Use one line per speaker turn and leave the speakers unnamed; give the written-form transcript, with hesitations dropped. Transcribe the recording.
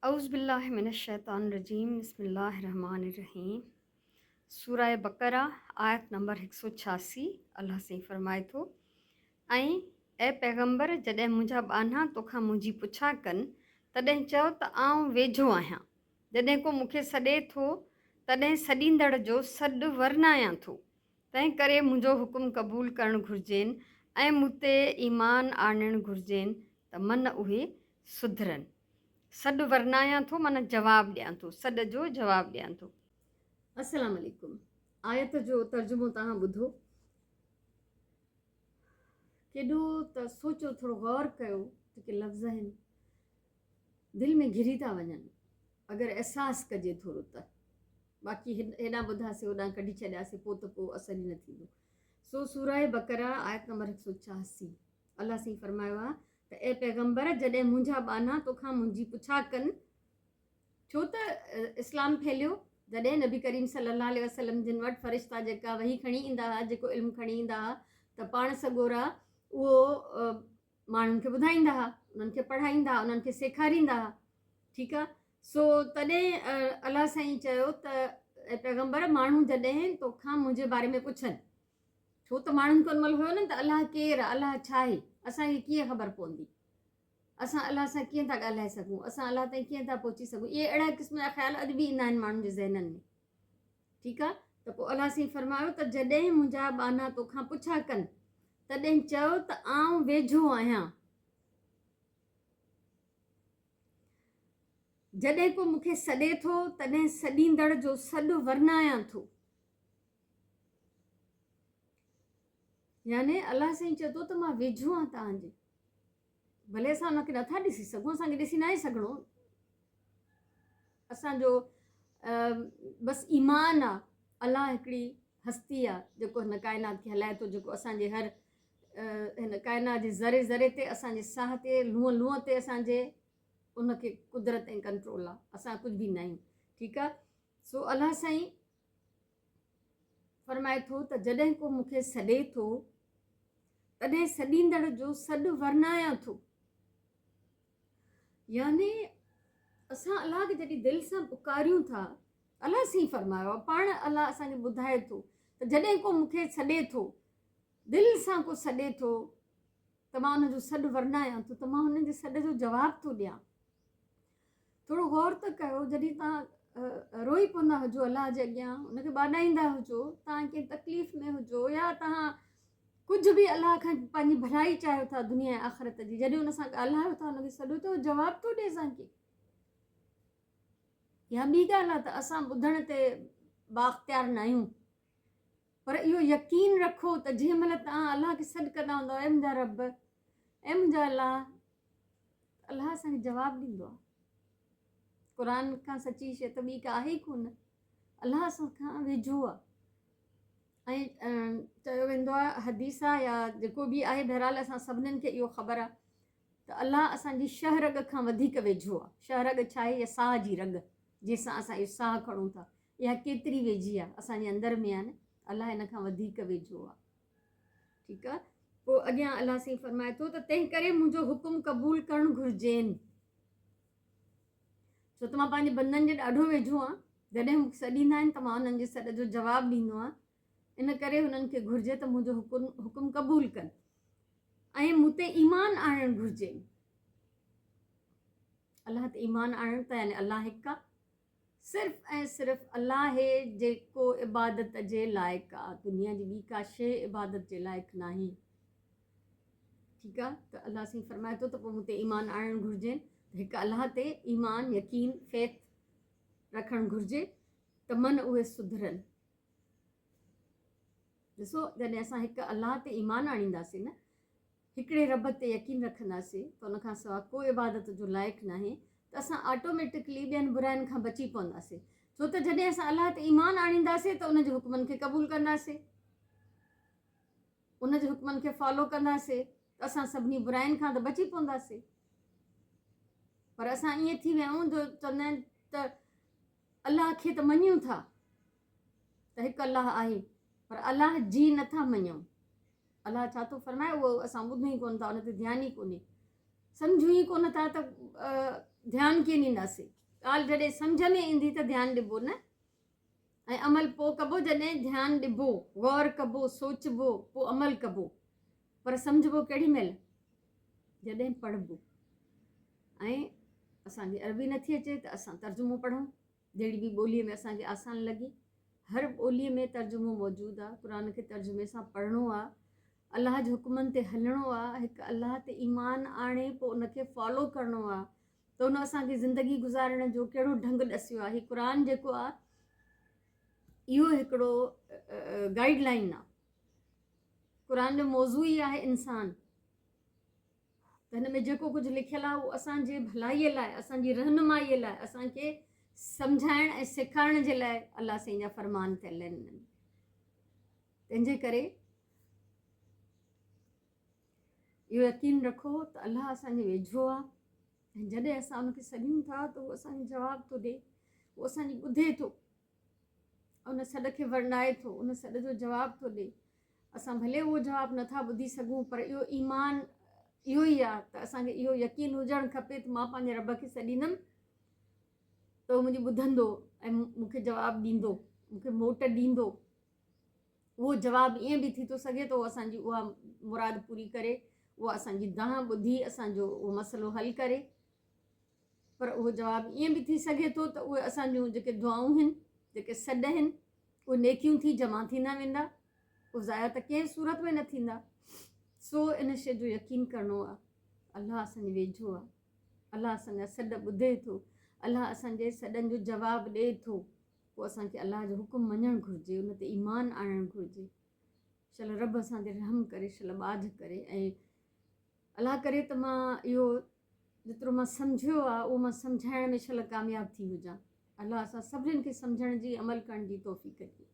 औज़ुबिल्लाहि मिनश्शैतानिर्रजीम बिस्मिल्लाहिर्रहमानिर्रहीम। सूरह बकरा आयत नंबर 186। अल्लाह से फरमाए थो ऐं ए पैगंबर जॾहिं मुंहिंजा ॿाना तोखां मुंहिंजी पुछा कनि तॾहिं चओ त आउं वेझो आहियां। जॾहिं को मूंखे सॾे थो तॾहिं सॾींदड़ जो सॾु वरनायां थो। तंहिं करे मुंहिंजो हुकुम क़बूल करणु घुरिजेनि ऐं मूं ते ईमान आणणु घुरिजेनि त मन उहे सुधरनि। सॾु वरनायां थो माना जवाबु ॾियां थो, सॾ जो जवाबु ॾियां थो। अस्सलाम वालेकुम। आयत जो तर्जुमो तव्हां ॿुधो। केॾो त सोचो, थोरो गौर कयो, जेके लफ़्ज़ आहिनि दिलि में घिरी था वञनि अगरि अहसासु कजे थोरो त। बाक़ी हेॾां ॿुधासीं होॾां कढी छॾियासीं पोइ त पोइ असर ई न थींदो। सो सूरह बकरा आयत नंबर 186। अलाह साईं फरमायो आहे त ए पैगंबर जॾहिं मुंहिंजा ॿाना तोखां मुंहिंजी पुछा कनि, छो त इस्लाम फैलियो जॾहिं नबी करीम सल्लल्लाहु अलैहि वसल्लम जिन वटि फ़रिश्ता जेका वही खणी ईंदा हुआ, जेको इल्मु खणी ईंदा हुआ, त पाण सॻोरा उहो माण्हुनि खे ॿुधाईंदा हुआ, उन्हनि खे पढ़ाईंदा हुआ, उन्हनि खे सेखारींदा हुआ। ठीकु आहे। सो तॾहिं अलाह साईं चयो त पैगंबर माण्हू जॾहिं तोखां मुंहिंजे बारे में पुछनि, छो त माण्हुनि खे उन महिल हुयो न त अलाह केरु आहे, अलाह छा आहे, असांखे कीअं ख़बर पवंदी, असां अलाह सां कीअं था ॻाल्हाए सघूं, असां अलाह ताईं कीअं था पहुची सघूं। इहे अहिड़ा क़िस्म जा ख़्याल अॼु बि ईंदा आहिनि माण्हुनि जे ज़हननि में। ठीकु आहे। त पोइ अलाह साईं फरमायो त जॾहिं मुंहिंजा ॿाना तोखां पुछा कनि तॾहिं चयो त आउं वेझो आहियां। जॾहिं को मूंखे सॾे थो तॾहिं सॾींदड़ जो सॾु वरनायां थो। याने अलाह साईं चए थो त मां वेझो आहियां तव्हांजे। भले असां हुनखे नथा ॾिसी सघूं, असांखे ॾिसी न आहे सघिणो, असांजो बसि ईमान आहे। अलाह हिकिड़ी हस्ती आहे जेको हिन काइनात खे हलाए थो, जेको असांजे हर हिन काइनात जे ज़रे ज़रे ते, असांजे साह ते, लूंहं लूंहं ते असांजे उनखे कुदरत ऐं कंट्रोल आहे। असां कुझु बि न आहियूं। ठीकु आहे। सो अलाह साईं फरमाए थो त जॾहिं को मूंखे सॾे थो तॾहिं सॾींदड़ जो सॾु वरनायां थो। याने असां अलाह खे जॾहिं दिलि सां पुकारियूं था, अलाह साईं फरमायो आहे, पाण अलाह असांखे ॿुधाए थो त जॾहिं को मूंखे सॾे थो, दिलि सां को सॾे थो त मां हुनजो सॾु वरनायां थो, त मां हुनजे सॾ जो जवाबु थो ॾियां। थोरो गौर त कयो, जॾहिं तव्हां रोई पवंदा हुजो अलाह जे अॻियां, हुनखे ॿाॾाईंदा हुजो, तव्हां कंहिं तकलीफ़ में हुजो या तव्हां कुझु बि अलाह खां पंहिंजी भलाई चाहियो था दुनिया ऐं आख़िरत जी, जॾहिं हुन सां ॻाल्हायो था, हुनखे सॾो थो जवाबु थो ॾिए असांखे। या ॿी ॻाल्हि आहे त असां ॿुधण ते बाख़्तियार न आहियूं, पर इहो यकीन रखो त जंहिं महिल तव्हां अलाह खे सॾु कंदा हूंदव, ऐं मुंहिंजा रब, ऐं मुंहिंजा अलाह, अलाह असांखे जवाबु ॾींदो आहे। क़ुरान खां सची शइ त ॿी का आहे ई कोन। अलाह असां खां वेझो आहे। ऐं चयो वेंदो आहे, हदीस आहे या जेको बि आहे, बहरहाल असां सभिनीनि खे इहो ख़बर आहे त अलाह असांजी शह रग खां वधीक वेझो आहे। शह रग छा आहे? इहा साह जी रग जंहिंसां असां इहो साह खणूं था, इहा केतिरी वेझी आहे, असांजे अंदर में आहे न। अलाह हिन खां वधीक वेझो आहे। ठीकु आहे। पोइ अॻियां अलाह साईं फरमाए थो त तंहिं करे मुंहिंजो हुकुम क़बूल करणु घुरिजेनि, छो त मां पंहिंजे बंदनि जे ॾाढो वेझो आहियां। जॾहिं मूंखे सॾींदा आहिनि त मां हुननि जे सॾ जो जवाबु ॾींदो आहियां। इन करे हुननि खे घुरिजे त मुंहिंजो हुकुम क़बूल कनि ऐं मूं ते ईमान आणणु घुरिजे। अलाह ते ईमान आणणु त यानी अलाह हिकु आहे, सिर्फ़ु ऐं सिर्फ़ु अलाह हे जेको इबादत जे लाइक़ु आहे, दुनिया जी ॿी का शइ इबादत जे लाइक़ु न आहे। ठीकु आहे। त अलाह साईं फरमाए थो त पोइ मूं ते ईमान आणणु घुरिजे, हिकु अलाह ते ईमान, यकीन, फ़ेथ रखणु घुरिजे त मन उहे सुधरनि। ॾिसो, जॾहिं असां हिकु अलाह ते ईमान आणींदासीं न, हिकिड़े रब ते यकीन रखंदासीं त उनखां सवाइ को इबादत जो लाइक़ु न आहे, त असां ऑटोमेटिकली ॿियनि बुराइनि खां बची पवंदासीं। छो त जॾहिं असां अलाह ते ईमान आणींदासीं त उनजे हुकमनि खे क़बूल कंदासीं, उनजे हुकमनि खे फॉलो कंदासीं, त असां सभिनी बुराइनि खां त बची पवंदासीं। पर असां ईअं थी विया आहियूं जो चवंदा आहिनि त अलाह खे त मञूं था त हिकु अलाह आहे, पर अलाह जी नथा मञूं। अलाह छा थो फरमाए उहो असां ॿुधूं ई कोन था, उन ते ध्यानु ई कोन्हे, सम्झूं ई कोन था त ध्यानु कीअं ॾींदासीं? ॻाल्हि जॾहिं सम्झ में ईंदी त ध्यानु ॾिबो न, ऐं अमल पोइ कबो जॾहिं ध्यानु ॾिबो, गौर कबो, सोचबो, पोइ अमल कबो। पर सम्झबो केॾी महिल? जॾहिं पढ़बो। ऐं असांखे अरबी नथी अचे त असां तर्जुमो पढ़ूं, जहिड़ी बि ॿोलीअ में असांखे आसान लॻे। हर ॿोलीअ में तर्जुमो मौजूदु आहे। क़ुर खे तर्जुमे सां पढ़णो आहे, अलाह जे हुकमनि ते हलणो आहे, हिकु अलाह ते ईमान आणे पोइ उनखे फॉलो करिणो आहे। त उन असांखे ज़िंदगी गुज़ारण जो कहिड़ो ढंग ॾसियो आहे। हीउ क़ुर जेको आहे इहो हिकिड़ो गाइडलाइन आहे। क़ुर जो मौज़ू ई आहे इंसान। त हिन में जेको कुझु लिखियलु आहे उहो असांजे भलाईअ लाइ, असांजी रहनुमाईअ लाइ, असांखे सम्झाइण ऐं सेखारण जे लाइ अलाह साईं जा फरमान थियल आहिनि हिन में। तंहिंजे करे इहो यकीन रखो त अलाह असांजे वेझो आहे, ऐं जॾहिं असां उनखे सॾूं था त उहो असांखे जवाबु थो ॾिए, उहो असांजी ॿुधे थो, उन सॾ खे वर्णाए थो, उन सॾ जो जवाबु थो ॾिए। असां भले उहो जवाबु नथा ॿुधी सघूं, पर इहो ईमान इहो ई आहे त असांखे इहो यकीन हुजणु खपे त मां पंहिंजे रब खे सॾींदमि त उहो मुंहिंजी ॿुधंदो ऐं मूंखे जवाबु ॾींदो, मूंखे मोट ॾींदो। उहो जवाबु ईअं बि थी थो सघे त उहो असांजी उहा मुराद पूरी करे, उहा असांजी दाह ॿुधी असांजो उहो मसइलो हल करे। पर उहो जवाबु ईअं बि थी सघे थो त उहे असांजूं जेके दुआऊं आहिनि, जेके सॾ आहिनि, उहे नेकियूं थी जमा थींदा वेंदा, उहे ज़ाया त कंहिं सूरत में न थींदा। सो इन शइ जो यकीन करिणो आहे, अलाह असांजे वेझो आहे, अलाह असांजा सॾ ॿुधे थो, अलाह असांजे सॾनि जो जवाबु ॾिए थो। पोइ असांखे अलाह जो हुकुम मञणु घुरिजे, उन ते ईमान आणणु घुरिजे। शल रब असां ते रहम करे, शल ॿाझ करे। ऐं अलाह करे त मां इहो जेतिरो मां सम्झियो आहे उहो मां सम्झाइण में शल कामयाबु थी हुजां। अलाह असां सभिनीनि खे सम्झण जी, अमल करण जी तौफ़ीक़ ॾिए।